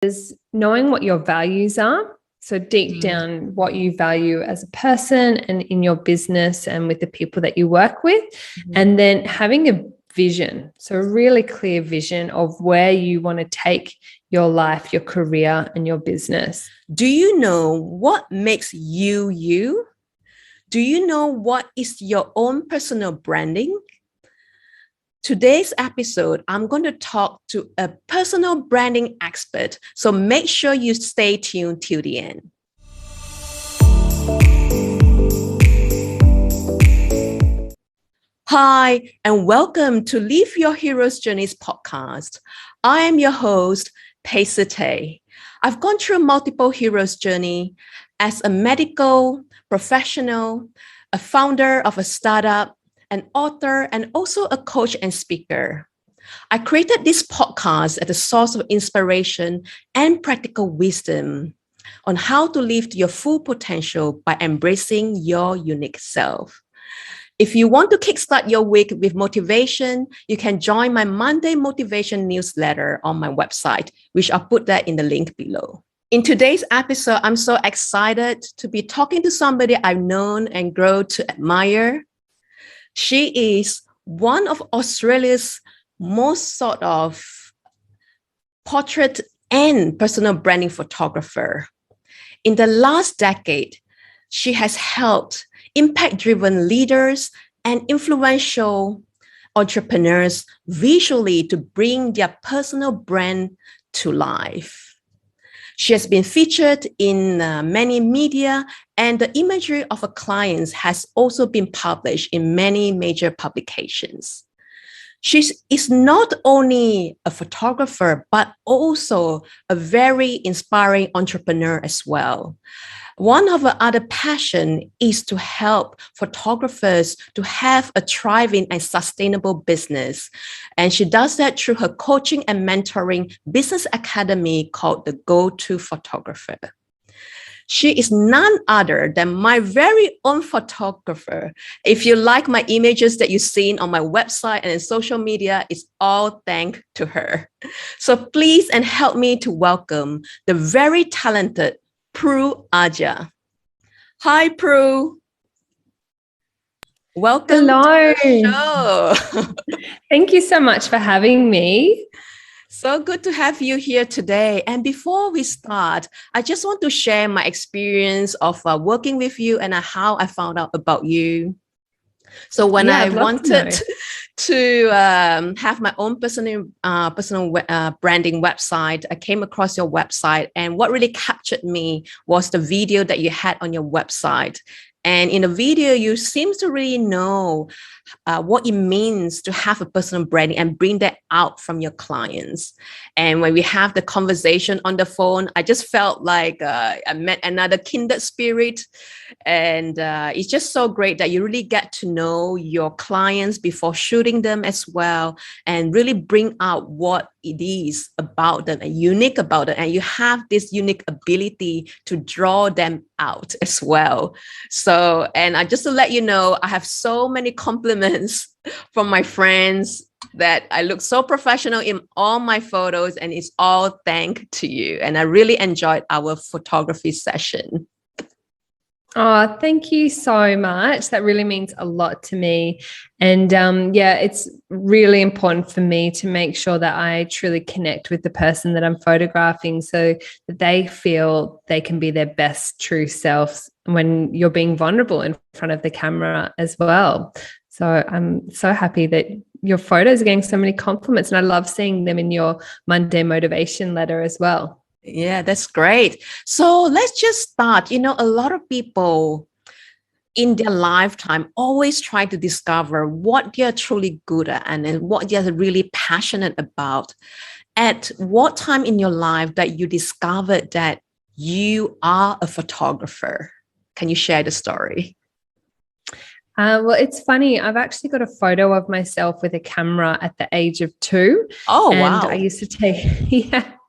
is knowing what your values are. So deep down, what you value as a person and in your business and with the people that you work with. And then having a vision. So a really clear vision of where you want to take your life, your career, and your business. Do you know what makes you you? Do you know what is your own personal branding? Today's episode, I'm going to talk to a personal branding expert. So make sure you stay tuned till the end. Hi, and welcome to Live Your Hero's Journeys podcast. I am your host, Tay. I've gone through multiple hero's journey as a medical professional, a founder of a startup, an author, and also a coach and speaker. I created this podcast as a source of inspiration and practical wisdom on how to live to your full potential by embracing your unique self. If you want to kickstart your week with motivation, you can join my Monday motivation newsletter on my website, which I'll put that in the link below. In today's episode, I'm so excited to be talking to somebody I've known and grown to admire. She is one of Australia's most sought of portrait and personal branding photographer. In the last decade, she has helped impact-driven leaders and influential entrepreneurs visually to bring their personal brand to life. She has been featured in many media, and the imagery of her clients has also been published in many major publications. She is not only a photographer, but also a very inspiring entrepreneur as well. One of her other passions is to help photographers to have a thriving and sustainable business. And she does that through her coaching and mentoring business academy called The Go-To Photographer. She is none other than my very own photographer. If you like my images that you've seen on my website and in social media, it's all thanks to her. So please and help me to welcome the very talented Prue Aja. Hi, Prue. Welcome Hello. to the show. Thank you so much for having me. So good to have you here today. And before we start, I just want to share my experience of working with you and how I found out about you. So when I wanted to have my own personal branding website, I came across your website. And what really captured me was the video that you had on your website. And in the video, you seem to really know what it means to have a personal branding and bring that out from your clients. And when we have the conversation on the phone, I just felt like I met another kindred spirit. And it's just so great that you really get to know your clients before shooting them as well, and really bring out what it is about them and unique about it. And you have this unique ability to draw them out as well. So, and just to let you know, I have so many compliments from my friends that I look so professional in all my photos, and it's all thanks to you. And I really enjoyed our photography session. Oh, thank you so much. That really means a lot to me. And it's really important for me to make sure that I truly connect with the person that I'm photographing so that they feel they can be their best true selves when you're being vulnerable in front of the camera as well. So I'm so happy that your photos are getting so many compliments, and I love seeing them in your Monday motivation letter as well. Yeah, that's great. So let's just start. You know, a lot of people in their lifetime always try to discover what they're truly good at and what they're really passionate about. At what time in your life that you discovered that you are a photographer? Can you share the story? Well, it's funny. I've actually got a photo of myself with a camera at the age of 2. Oh, and wow. I used to take,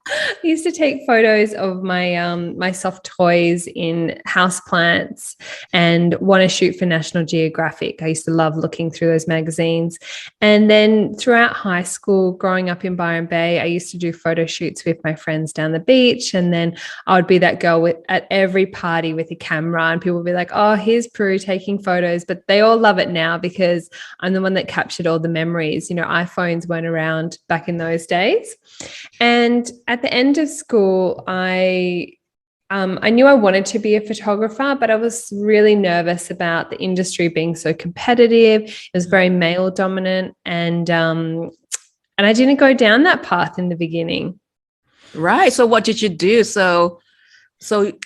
I used to take photos of my soft toys in houseplants and want to shoot for National Geographic. I used to love looking through those magazines. And then throughout high school, growing up in Byron Bay, I used to do photo shoots with my friends down the beach. And then I would be that girl at every party with a camera, and people would be like, oh, here's Prue taking photos. But they all love it now because I'm the one that captured all the memories. You know, iPhones weren't around back in those days. And at the end of school, I knew I wanted to be a photographer, but I was really nervous about the industry being so competitive. It was very male dominant, and I didn't go down that path in the beginning. Right. So what did you do? So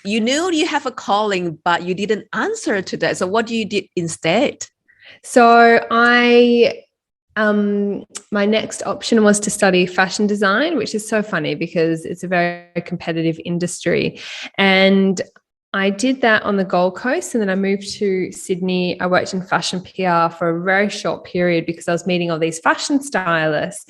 you knew you have a calling, but you didn't answer to that. So what do you did instead? So my next option was to study fashion design, which is so funny because it's a very competitive industry. And I did that on the Gold Coast, and then I moved to Sydney. I worked in fashion PR for a very short period because I was meeting all these fashion stylists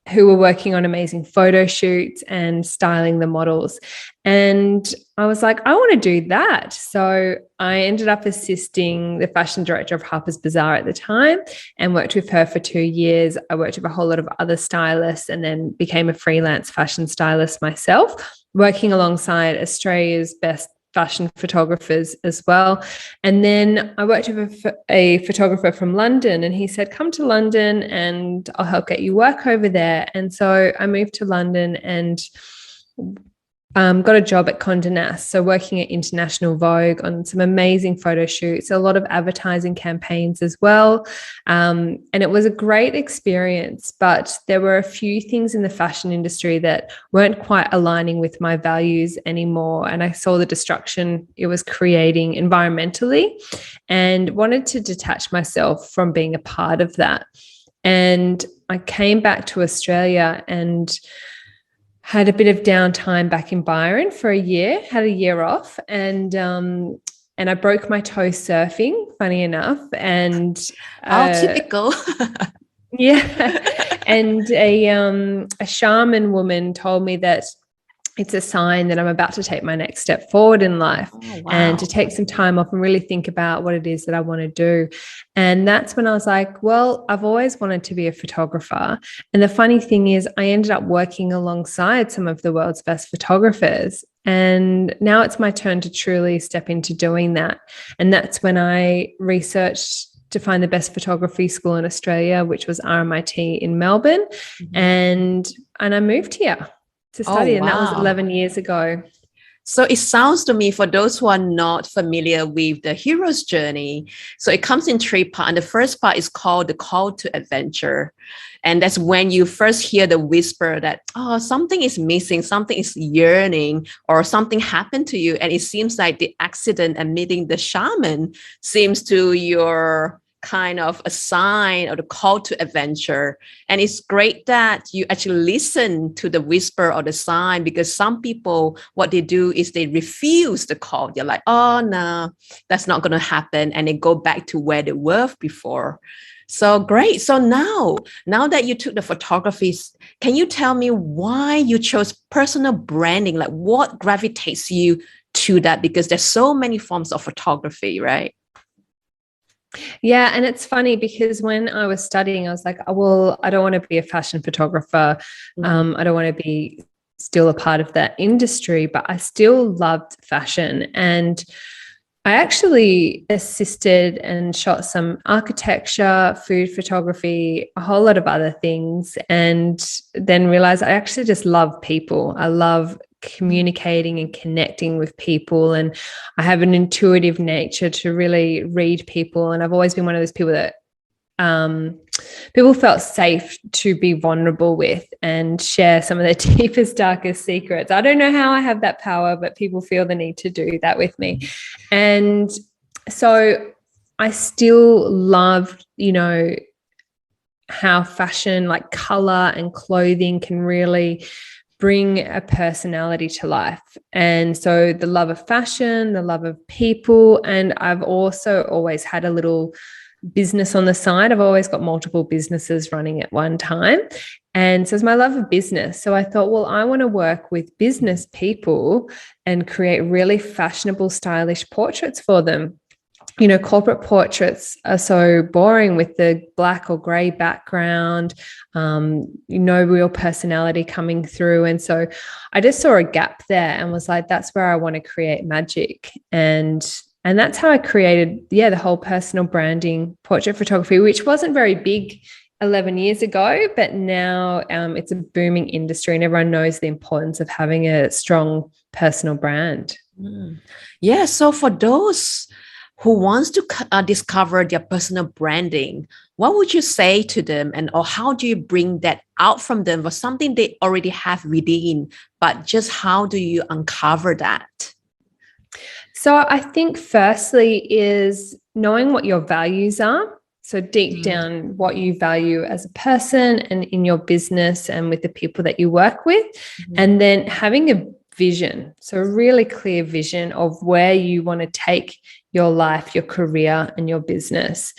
who were working on amazing photo shoots and styling the models. And I was like, I want to do that. So I ended up assisting the fashion director of Harper's Bazaar at the time and worked with her for 2 years. I worked with a whole lot of other stylists and then became a freelance fashion stylist myself, working alongside Australia's best fashion photographers as well. And then I worked with a photographer from London, and he said, come to London and I'll help get you work over there. And so I moved to London and got a job at Condé Nast, so working at International Vogue on some amazing photo shoots, a lot of advertising campaigns as well. And it was a great experience, but there were a few things in the fashion industry that weren't quite aligning with my values anymore. And I saw the destruction it was creating environmentally and wanted to detach myself from being a part of that. And I came back to Australia and had a bit of downtime back in Byron for a year, had a year off, and I broke my toe surfing, funny enough. And typical. Yeah. And a shaman woman told me that it's a sign that I'm about to take my next step forward in life. Oh, wow. And to take some time off and really think about what it is that I want to do. And that's when I was like, well, I've always wanted to be a photographer. And the funny thing is I ended up working alongside some of the world's best photographers. And now it's my turn to truly step into doing that. And that's when I researched to find the best photography school in Australia, which was RMIT in Melbourne. Mm-hmm. And I moved here to study. And that was 11 years ago. So it sounds to me, for those who are not familiar with the hero's journey, so it comes in 3 parts. And the first part is called the call to adventure. And that's when you first hear the whisper that, oh, something is missing, something is yearning, or something happened to you. And it seems like the accident and meeting the shaman seems to your kind of a sign or the call to adventure. And it's great that you actually listen to the whisper or the sign, because some people, what they do is they refuse the call. They're like, oh, no, that's not going to happen. And they go back to where they were before. So great. So now that you took the photography, can you tell me why you chose personal branding? Like what gravitates you to that? Because there's so many forms of photography, right? Yeah. And it's funny because when I was studying, I was like, oh, well, I don't want to be a fashion photographer. I don't want to be still a part of that industry, but I still loved fashion. And I actually assisted and shot some architecture, food photography, a whole lot of other things, and then realized I actually just love people. I love communicating and connecting with people, and I have an intuitive nature to really read people, and I've always been one of those people that people felt safe to be vulnerable with and share some of their deepest, darkest secrets. I don't know how I have that power, but people feel the need to do that with me. And so I still love, how fashion, like color and clothing, can really bring a personality to life. And so the love of fashion, the love of people, and I've also always had a little business on the side. I've always got multiple businesses running at one time. And so it's my love of business. So I thought, well, I want to work with business people and create really fashionable, stylish portraits for them. Corporate portraits are so boring with the black or gray background, no real personality coming through. And so I just saw a gap there and was like, that's where I want to create magic. And that's how I created, the whole personal branding portrait photography, which wasn't very big 11 years ago, but now it's a booming industry and everyone knows the importance of having a strong personal brand. Yeah. So for those who wants to discover their personal branding, what would you say to them, or how do you bring that out from them for something they already have within, but just how do you uncover that? So I think firstly is knowing what your values are. So deep down what you value as a person and in your business and with the people that you work with, and then having a vision. So a really clear vision of where you want to take your life, your career, and your business.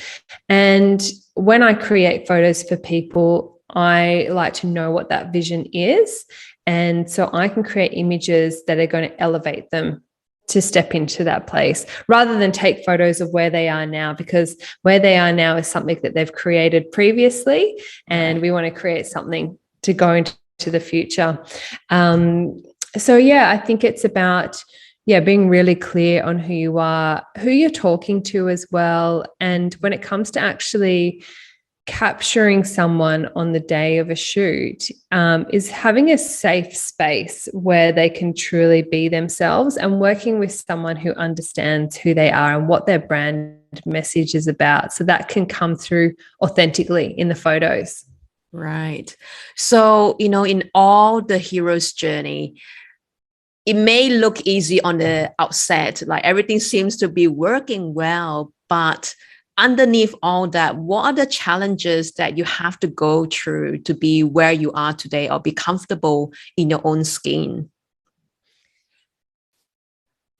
And when I create photos for people, I like to know what that vision is. And so I can create images that are going to elevate them to step into that place rather than take photos of where they are now, because where they are now is something that they've created previously. And we want to create something to go into the future. So I think it's about being really clear on who you are, who you're talking to as well. And when it comes to actually capturing someone on the day of a shoot, is having a safe space where they can truly be themselves and working with someone who understands who they are and what their brand message is about. So that can come through authentically in the photos. Right. So, in all the hero's journey, it may look easy on the outset, like everything seems to be working well, but underneath all that, what are the challenges that you have to go through to be where you are today or be comfortable in your own skin?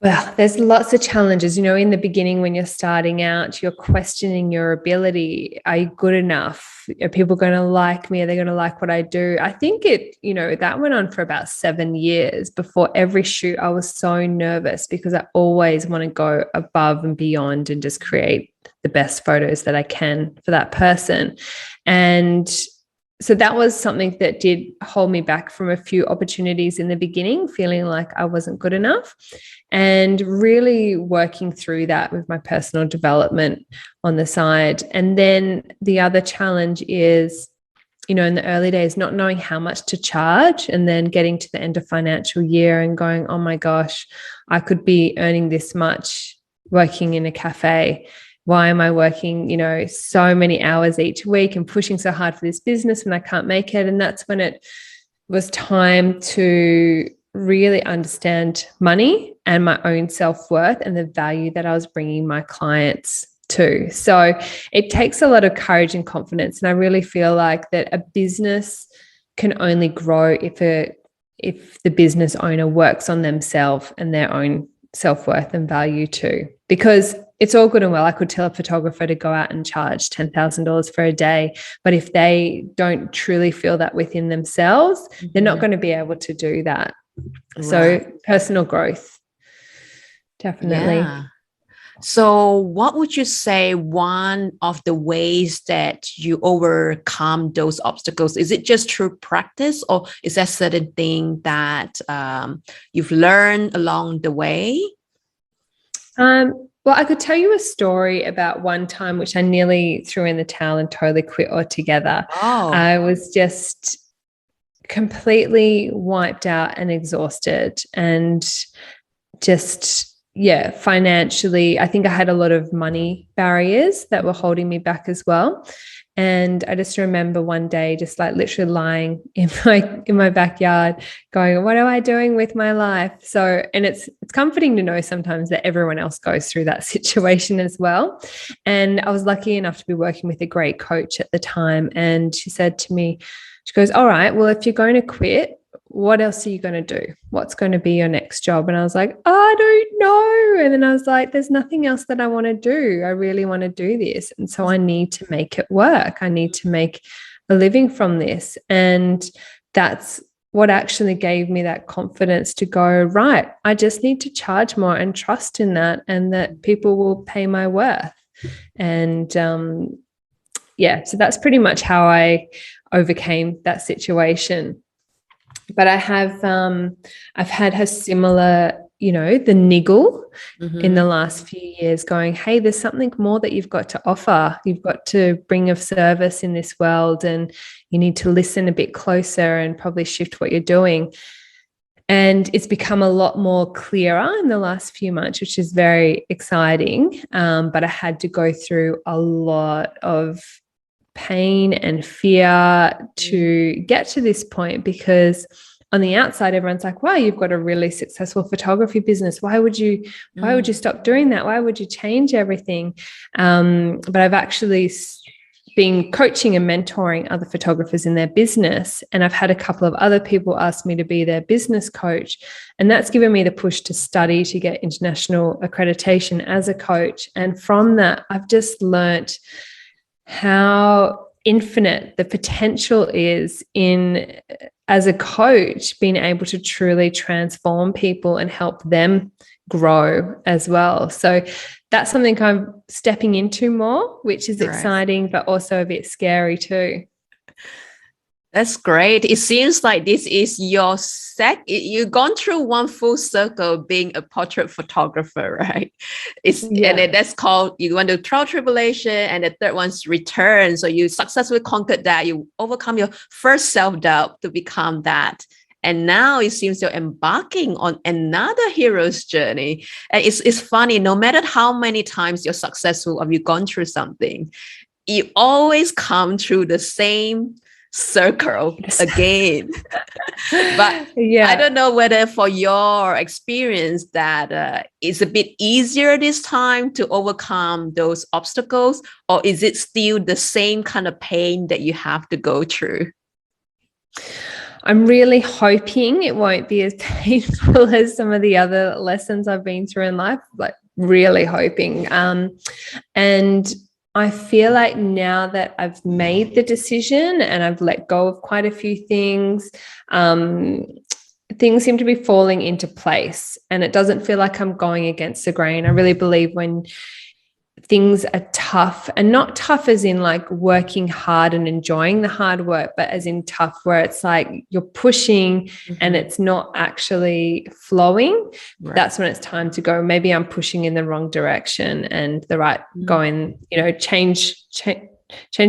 Well, there's lots of challenges. In the beginning, when you're starting out, you're questioning your ability. Are you good enough? Are people going to like me? Are they going to like what I do? I think that went on for about 7 years. Before every shoot, I was so nervous because I always want to go above and beyond and just create the best photos that I can for that person. And so that was something that did hold me back from a few opportunities in the beginning, feeling like I wasn't good enough, and really working through that with my personal development on the side. And then the other challenge is, in the early days, not knowing how much to charge, and then getting to the end of financial year and going, oh my gosh, I could be earning this much working in a cafe. Why am I working, so many hours each week and pushing so hard for this business when I can't make it? And that's when it was time to really understand money and my own self-worth and the value that I was bringing my clients to. So it takes a lot of courage and confidence. And I really feel like that a business can only grow if the business owner works on themselves and their own self-worth and value too. Because it's all good and well, I could tell a photographer to go out and charge $10,000 for a day, but if they don't truly feel that within themselves, they're not going to be able to do that. Right. So personal growth, definitely. Yeah. So what would you say one of the ways that you overcome those obstacles? Is it just through practice, or is there a certain thing that you've learned along the way? Well, I could tell you a story about one time which I nearly threw in the towel and totally quit altogether. Oh. I was just completely wiped out and exhausted, and just financially, I think I had a lot of money barriers that were holding me back as well. And I just remember one day just like literally lying in my backyard going, what am I doing with my life? So, and it's comforting to know sometimes that everyone else goes through that situation as well. And I was lucky enough to be working with a great coach at the time. And she said to me, she goes, all right, well, if you're going to quit, what else are you going to do? What's going to be your next job? And I was like, I don't know. And then I was like, there's nothing else that I want to do. I really want to do this. And so I need to make it work. I need to make living from this. And that's what actually gave me that confidence to go, right, I just need to charge more and trust in that, and that people will pay my worth. And yeah, so that's pretty much how I overcame that situation. But I've had a similar, the niggle in the last few years, going, hey, there's something more that you've got to offer. You've got to bring of service in this world, and you need to listen a bit closer and probably shift what you're doing. And it's become a lot more clearer in the last few months, which is very exciting. But I had to go through a lot of pain and fear to get to this point, because on the outside, everyone's like, wow, you've got a really successful photography business. Why would you stop doing that? Why would you change everything? But I've actually been coaching and mentoring other photographers in their business. And I've had a couple of other people ask me to be their business coach. And that's given me the push to study to get international accreditation as a coach. And from that, I've just learnt how infinite the potential is in, as a coach, being able to truly transform people and help them grow as well. So that's something I'm stepping into more, which is exciting, but also a bit scary too. That's great. It seems like this is your you've gone through one full circle being a portrait photographer, right? And that's called, you went to tribulation, and the third one's return. So you successfully conquered that. You overcome your first self-doubt to become that. And now it seems you're embarking on another hero's journey. And it's funny, no matter how many times you're successful or you've gone through something, you always come through the same circle again. But I don't know whether for your experience that it's a bit easier this time to overcome those obstacles, or is it still the same kind of pain that you have to go through? I'm really hoping it won't be as painful as some of the other lessons I've been through in life, like really hoping. And I feel like now that I've made the decision and I've let go of quite a few things, things seem to be falling into place, and it doesn't feel like I'm going against the grain. I really believe when things are tough, and not tough as in like working hard and enjoying the hard work, but as in tough where it's like you're pushing and it's not actually flowing, that's when it's time to go, maybe I'm pushing in the wrong direction, and the right going, change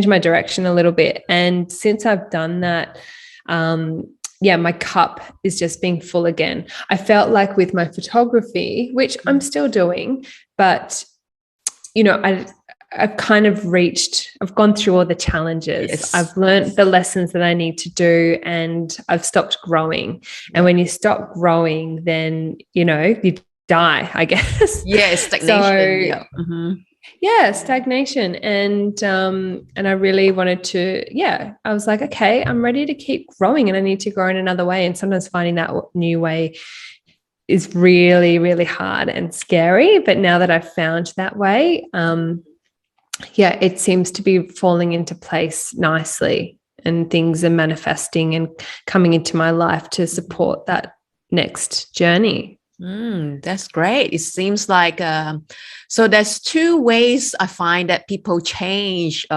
my direction a little bit. And since I've done that, my cup is just being full again. I felt like with my photography, which I'm still doing, but I've kind of I've gone through all the challenges. Yes. I've learned the lessons that I need to do, and I've stopped growing. And when you stop growing, then, you die, I guess. Yes, stagnation. Stagnation. And I really wanted to, I was like, okay, I'm ready to keep growing, and I need to grow in another way. And sometimes finding that new way is really, really hard and scary. But now that I've found that way, it seems to be falling into place nicely, and things are manifesting and coming into my life to support that next journey. That's great. It seems like, so there's two ways I find that people change.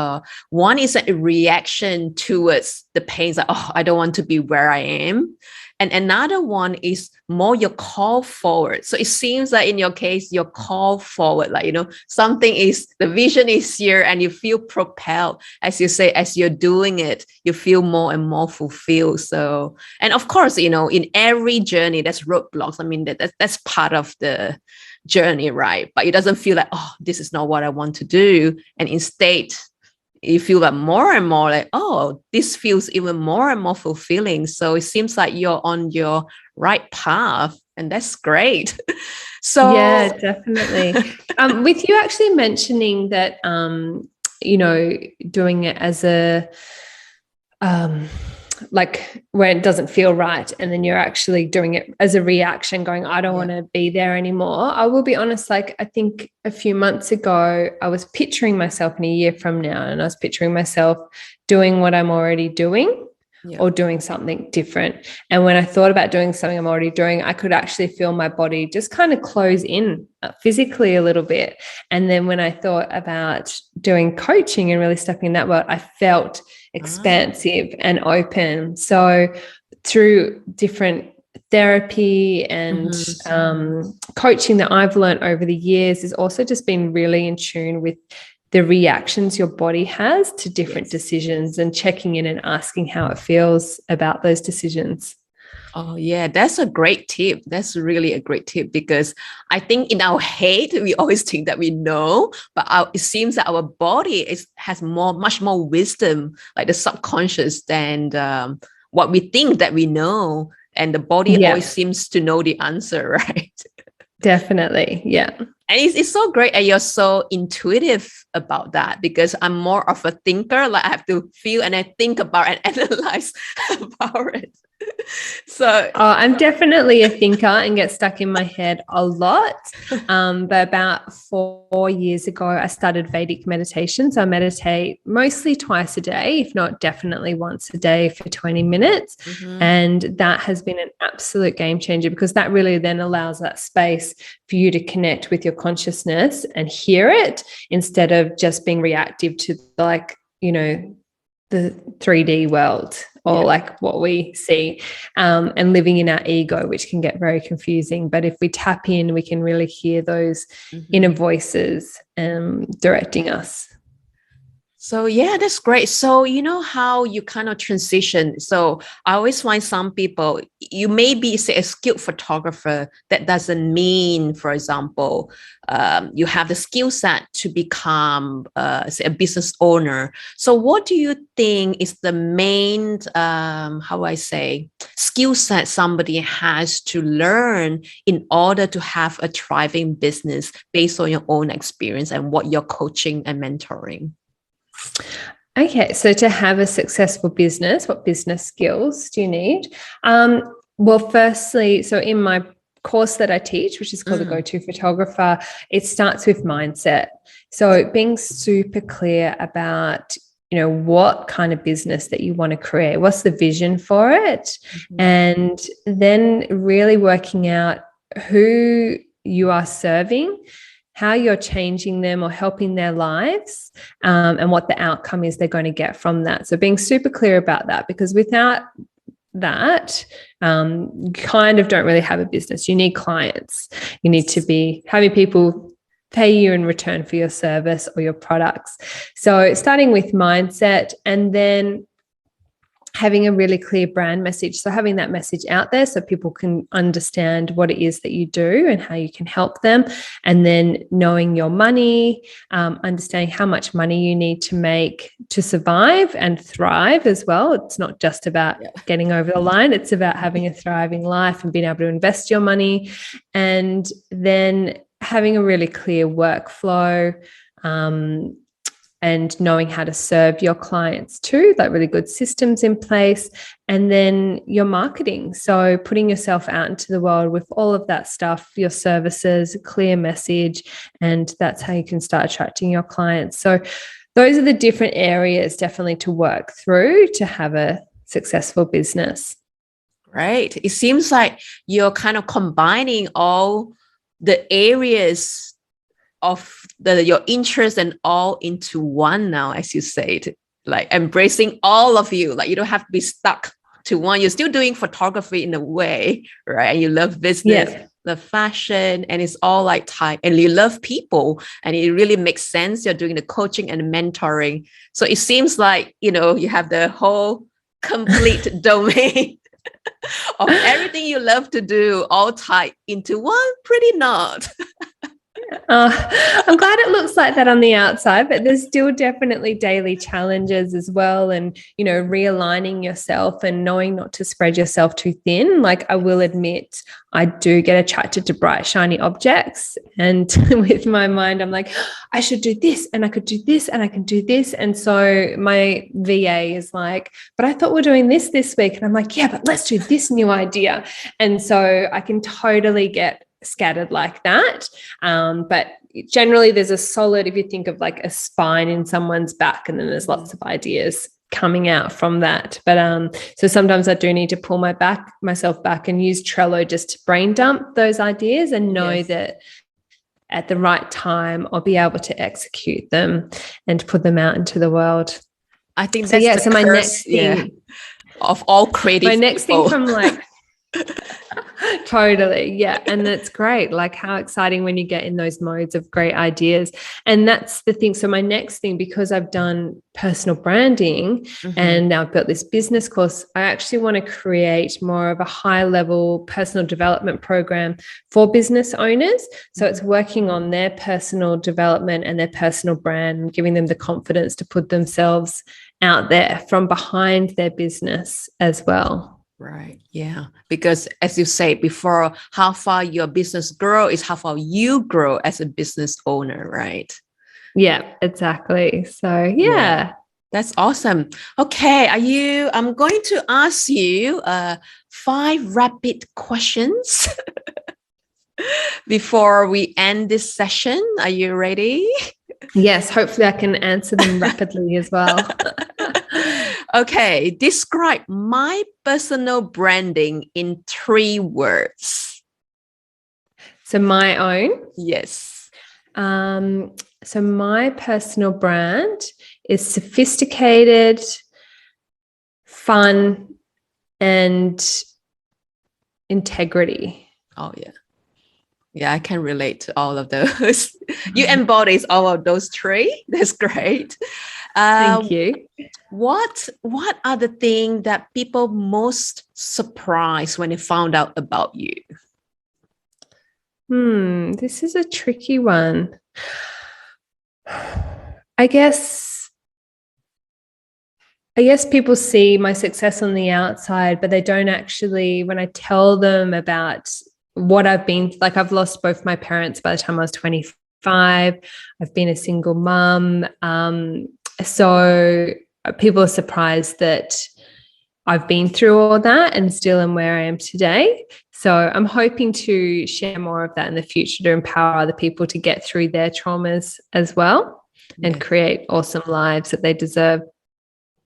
One is a reaction towards the pains, like, I don't want to be where I am. And another one is more your call forward. So it seems like in your case, your call forward, like, the vision is here, and you feel propelled, as you say, as you're doing it, you feel more and more fulfilled. So, and of course, in every journey, there's roadblocks. I mean, that's part of the journey, right? But it doesn't feel like, this is not what I want to do. And instead, you feel like more and more like, this feels even more and more fulfilling. So it seems like you're on your right path, and that's great. So yeah, definitely. With you actually mentioning that, doing it as a like when it doesn't feel right, and then you're actually doing it as a reaction, going, I don't want to be there anymore. I will be honest, like I think a few months ago, I was picturing myself in a year from now, and I was picturing myself doing what I'm already doing or doing something different. And when I thought about doing something I'm already doing, I could actually feel my body just kind of close in physically a little bit. And then when I thought about doing coaching and really stepping in that world, I felt expansive and open. So through different therapy and coaching that I've learned over the years has also just been really in tune with the reactions your body has to different decisions, and checking in and asking how it feels about those decisions. Oh, yeah, that's a great tip. That's really a great tip, because I think in our head, we always think that we know, but it seems that our body has much more wisdom, like the subconscious, than what we think that we know. And the body always seems to know the answer, right? Definitely. Yeah. And it's so great, and you're so intuitive about that, because I'm more of a thinker. Like I have to feel and I think about and analyze about it. So I'm definitely a thinker and get stuck in my head a lot. But about 4 years ago, I started Vedic meditation. So I meditate mostly twice a day, if not definitely once a day for 20 minutes. And that has been an absolute game changer, because that really then allows that space for you to connect with your consciousness and hear it, instead of just being reactive to the 3D world, or like what we see, and living in our ego, which can get very confusing. But if we tap in, we can really hear those inner voices directing us. So yeah, that's great. So you know how you kind of transition. So I always find some people, you may be, say, a skilled photographer. That doesn't mean, for example, you have the skill set to become, say, a business owner. So what do you think is the main, skill set somebody has to learn in order to have a thriving business, based on your own experience and what you're coaching and mentoring? Okay, so to have a successful business, what business skills do you need? Well, firstly, so in my course that I teach, which is called the Go-To Photographer, it starts with mindset. So being super clear about, what kind of business that you want to create, what's the vision for it, and then really working out who you are serving, how you're changing them or helping their lives, and what the outcome is they're going to get from that. So being super clear about that, because without that, you kind of don't really have a business. You need clients. You need to be having people pay you in return for your service or your products. So starting with mindset, and then having a really clear brand message. So having that message out there so people can understand what it is that you do and how you can help them. And then knowing your money, understanding how much money you need to make to survive and thrive as well. It's not just about getting over the line. It's about having a thriving life and being able to invest your money. And then having a really clear workflow, and knowing how to serve your clients too, like really good systems in place. And then your marketing. So putting yourself out into the world with all of that stuff, your services, clear message, and that's how you can start attracting your clients. So those are the different areas definitely to work through to have a successful business. Right. It seems like you're kind of combining all the areas of your interest and all into one now, as you said, like embracing all of you. Like you don't have to be stuck to one. You're still doing photography in a way, right? And you love business, love fashion, and it's all like tied. And you love people, and it really makes sense. You're doing the coaching and mentoring. So it seems like, you have the whole complete domain of everything you love to do, all tied into one pretty knot. I'm glad it looks like that on the outside, but there's still definitely daily challenges as well. And, realigning yourself and knowing not to spread yourself too thin. Like, I will admit, I do get attracted to bright, shiny objects. And with my mind, I'm like, I should do this and I could do this and I can do this. And so my VA is like, but I thought we're doing this week. And I'm like, yeah, but let's do this new idea. And so I can totally get scattered like that. But generally there's a solid, if you think of like a spine in someone's back, and then there's lots of ideas coming out from that. But so sometimes I do need to pull myself back and use Trello just to brain dump those ideas and know that at the right time I'll be able to execute them and put them out into the world. I think that's my next thing of all creative my next people. thing from like totally. Yeah. And that's great. Like, how exciting when you get in those modes of great ideas. And that's the thing. So my next thing, because I've done personal branding and now I've built this business course, I actually want to create more of a high level personal development program for business owners. So it's working on their personal development and their personal brand and giving them the confidence to put themselves out there from behind their business as well. Right. Yeah. Because as you say before, how far your business grow is how far you grow as a business owner, right? Yeah, exactly. So yeah. That's awesome. Okay. I'm going to ask you 5 rapid questions before we end this session. Are you ready? Yes, hopefully I can answer them rapidly as well. Okay, describe my personal branding in 3 words. So my own? Yes. So my personal brand is sophisticated, fun, and integrity. Oh, yeah. Yeah, I can relate to all of those. You embody all of those 3. That's great. Thank you. What are the things that people most surprised when they found out about you? This is a tricky one. I guess people see my success on the outside, but they don't actually, when I tell them about what I've been, like, I've lost both my parents by the time I was 25. I've been a single mum. So people are surprised that I've been through all that and still am where I am today. So I'm hoping to share more of that in the future to empower other people to get through their traumas as well and create awesome lives that they deserve.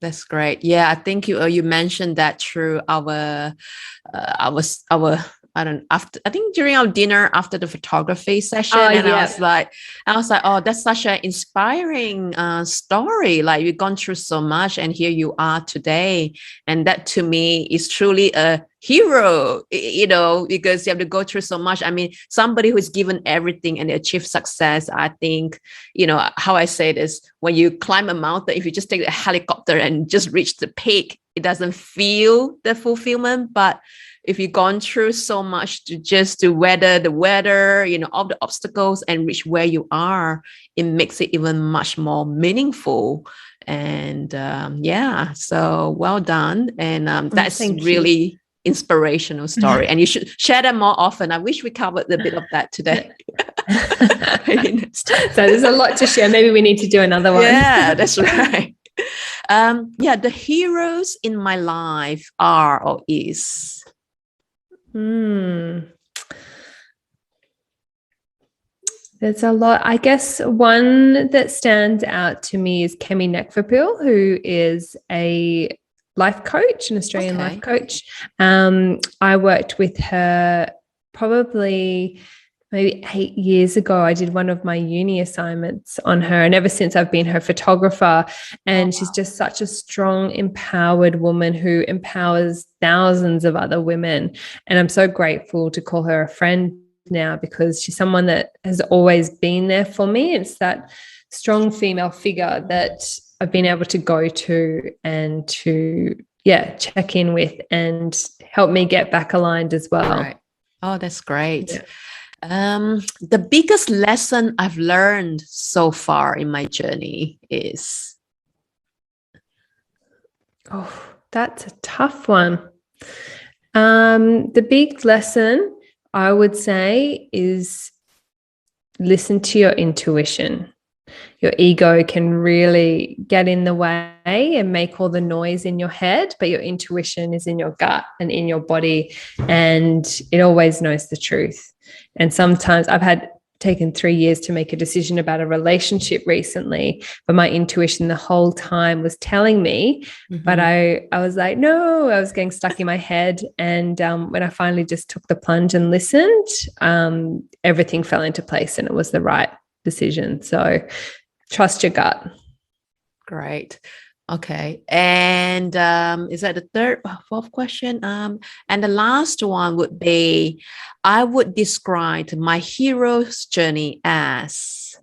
That's great. Yeah, I think you mentioned that through our I think during our dinner after the photography session, I was like, oh, that's such an inspiring story. Like, you've gone through so much and here you are today. And that to me is truly a hero, because you have to go through so much. I mean, somebody who's given everything and achieved success. I think, how I say this, when you climb a mountain, if you just take a helicopter and just reach the peak, it doesn't feel the fulfillment. But if you've gone through so much to weather the weather, all the obstacles and reach where you are, it makes it even much more meaningful. And so well done. And that's really inspirational story. And you should share them more often. I wish we covered a bit of that today. So there's a lot to share. Maybe we need to do another one. Yeah, that's right. The heroes in my life are or is. There's a lot. I guess one that stands out to me is Kemi Nekvapil, who is a life coach, an Australian life coach. I worked with her probably maybe 8 years ago. I did one of my uni assignments on her, and ever since I've been her photographer. And she's just such a strong, empowered woman who empowers thousands of other women. And I'm so grateful to call her a friend now, because she's someone that has always been there for me. It's that strong female figure that I've been able to go to and to check in with and help me get back aligned as well. Right. Oh, that's great. The biggest lesson I've learned so far in my journey is... Oh, that's a tough one. The big lesson I would say is listen to your intuition. Your ego can really get in the way and make all the noise in your head, but your intuition is in your gut and in your body, and it always knows the truth. And sometimes I've taken 3 years to make a decision about a relationship recently, but my intuition the whole time was telling me, but I was like, no, I was getting stuck in my head. And when I finally just took the plunge and listened, everything fell into place and it was the right decision. So trust your gut. Great. Okay. And is that the fourth question? And the last one would be, I would describe my hero's journey as...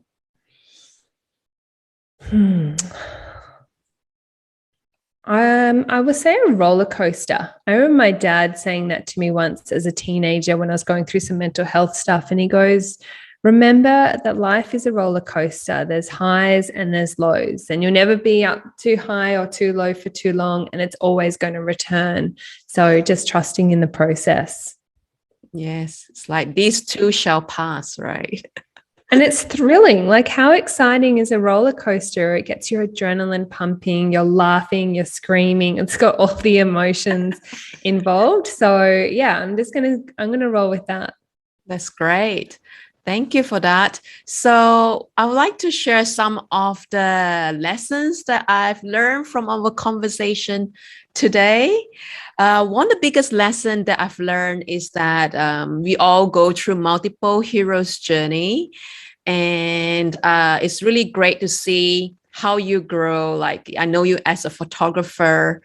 I would say a roller coaster. I remember my dad saying that to me once as a teenager when I was going through some mental health stuff. And he goes, remember that life is a roller coaster. There's highs and there's lows, and you'll never be up too high or too low for too long, and it's always going to return. So just trusting in the process. Yes, it's like these too shall pass, right? And it's thrilling. Like, how exciting is a roller coaster? It gets your adrenaline pumping, you're laughing, you're screaming. It's got all the emotions involved. So yeah, I'm going to roll with that. That's great. Thank you for that. So I would like to share some of the lessons that I've learned from our conversation today. One of the biggest lessons that I've learned is that we all go through multiple heroes' journey. And it's really great to see how you grow. Like, I know you as a photographer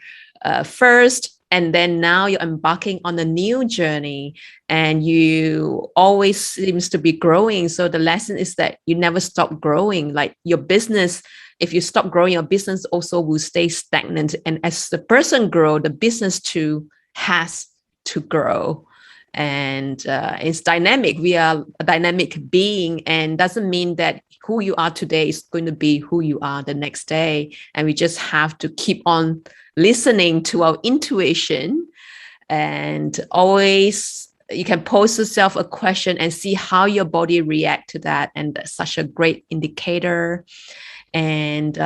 first, and then now you're embarking on a new journey and you always seems to be growing. So the lesson is that you never stop growing. Like your business, if you stop growing, your business also will stay stagnant. And as the person grows, the business too has to grow. And it's dynamic. We are a dynamic being, and doesn't mean that who you are today is going to be who you are the next day. And we just have to keep on listening to our intuition, and always you can pose yourself a question and see how your body react to that. And that's such a great indicator. And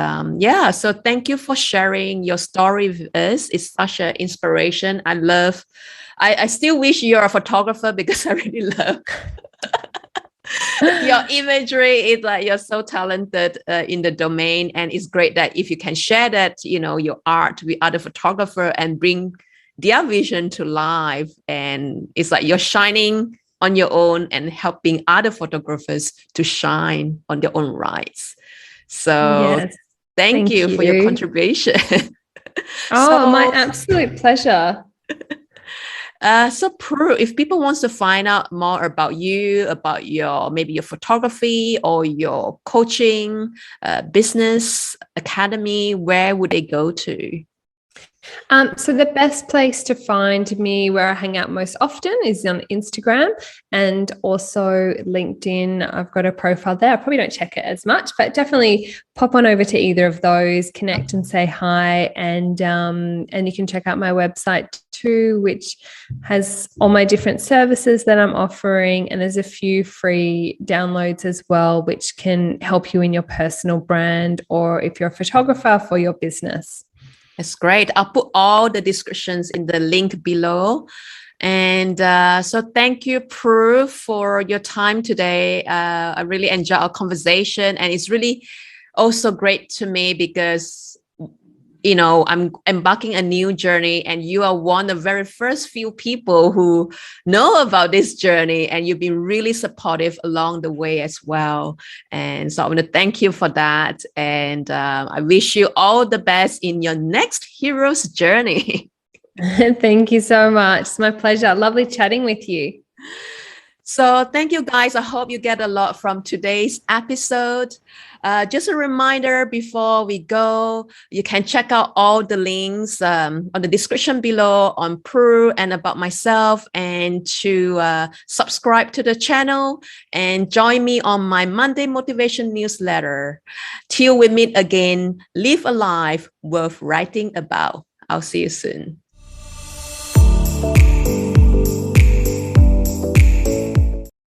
so thank you for sharing your story with us. It's such an inspiration. I still wish you're a photographer because I really love your imagery. It's like you're so talented in the domain, and it's great that if you can share that, your art with other photographer and bring their vision to life. And it's like you're shining on your own and helping other photographers to shine on their own rights. So yes, thank you for your contribution. My absolute pleasure. So Prue, if people wants to find out more about you, about maybe your photography or your coaching, business academy, where would they go to? So the best place to find me, where I hang out most often, is on Instagram and also LinkedIn. I've got a profile there. I probably don't check it as much, but definitely pop on over to either of those, connect and say hi. And you can check out my website too, which has all my different services that I'm offering. And there's a few free downloads as well, which can help you in your personal brand, or if you're a photographer, for your business. That's great. I'll put all the descriptions in the link below. And so thank you, Prue, for your time today. I really enjoyed our conversation. And it's really also great to me because, I'm embarking a new journey, and you are one of the very first few people who know about this journey, and you've been really supportive along the way as well. And so I want to thank you for that. And I wish you all the best in your next hero's journey. Thank you so much. It's my pleasure. Lovely chatting with you. So thank you guys. I hope you get a lot from today's episode. Just a reminder before we go, you can check out all the links on the description below on Prue and about myself, and to subscribe to the channel and join me on my Monday motivation newsletter. Till we meet again, live a life worth writing about. I'll see you soon.